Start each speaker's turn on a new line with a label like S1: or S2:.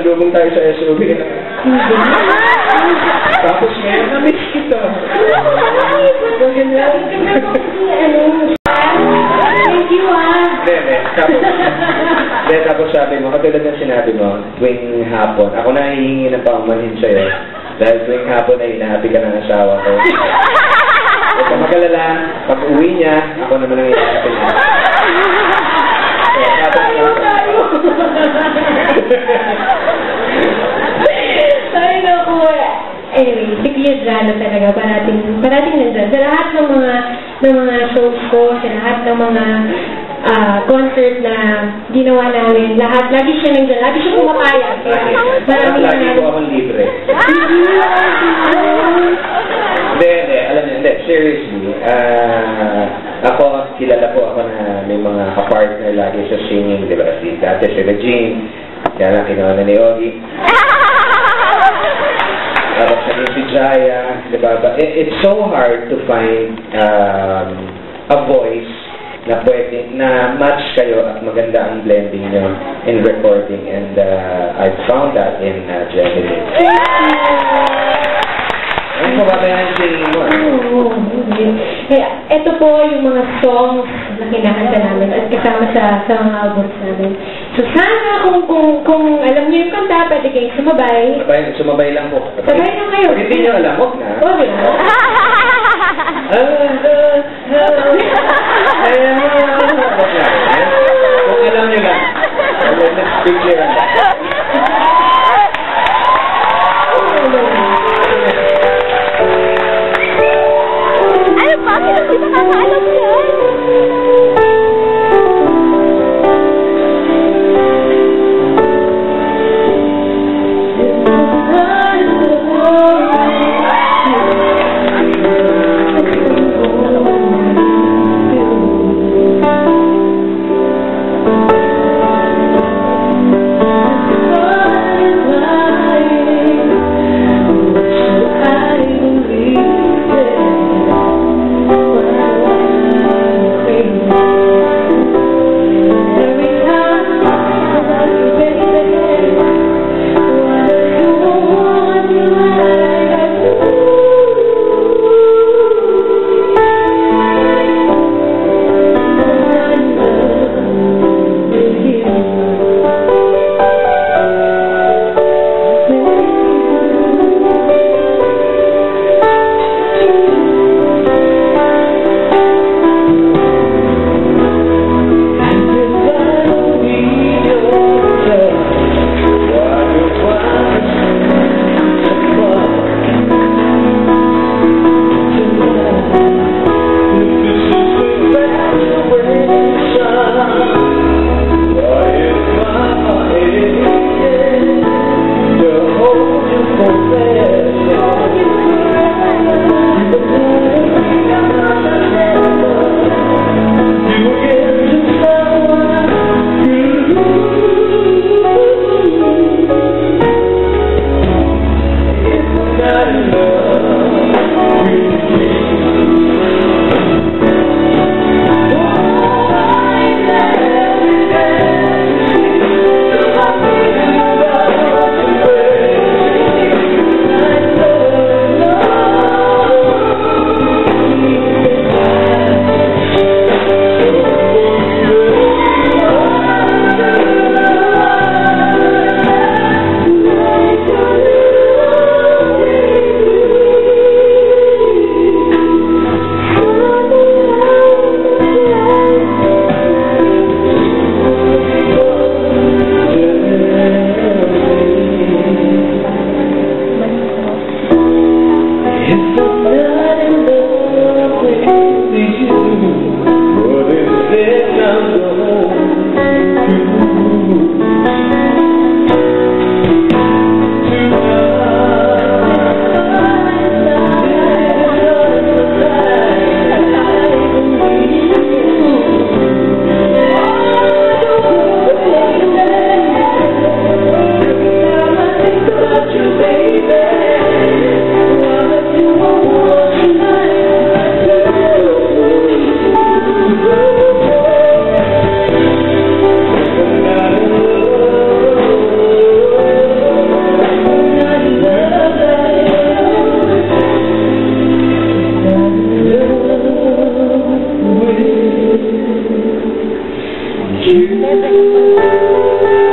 S1: nagkasalubong tayo sa SOB. Tapos ngayon, na-miss kita.
S2: Thank you,
S1: Tapos sabi mo, katulad ng sinabi mo, tuwing hapon, ako na hihingi ng paumanhin sa'yo. Dahil tuwing hapon ay hinahabi ka ng asawa ko. Huwag ka magalala, pag uwi niya, ako naman ang hinahabi niya.
S2: Ay, naku. Anyway, si Kuya Jano talaga, parating nandyan. Sa lahat ng mga shows ko, sa lahat ng mga concert na ginawa namin, lagi siya nandyan, lagi siya pumapayag.
S1: Lagi ko akong libre. Hindi, alam niyo, seriously, kilala po ako na may mga kapartner lagi sa singing, di ba? Dati si Regine, kaya lang kinuha na ni Ogie. Tapos si Jaya, di ba? It's so hard to find a voice na pwede, na match kayo at maganda ang blending nyo in recording, and I found that in Gemini. Ano ba ba yung singing mo?
S2: Ito po yung mga songs na kinakanta namin at kasama sa mga albums namin. So sana kung alam niyo yung kanta, pwede kayong sumabay.
S1: Sumabay lang po.
S2: Sabay lang kayo.
S1: Pag hindi niyo alam, huwag na.
S2: Huwag na.
S1: Kung alam niyo lang. Let's picture on that.
S3: Bakit hindi nakakaalam yan? Bebe.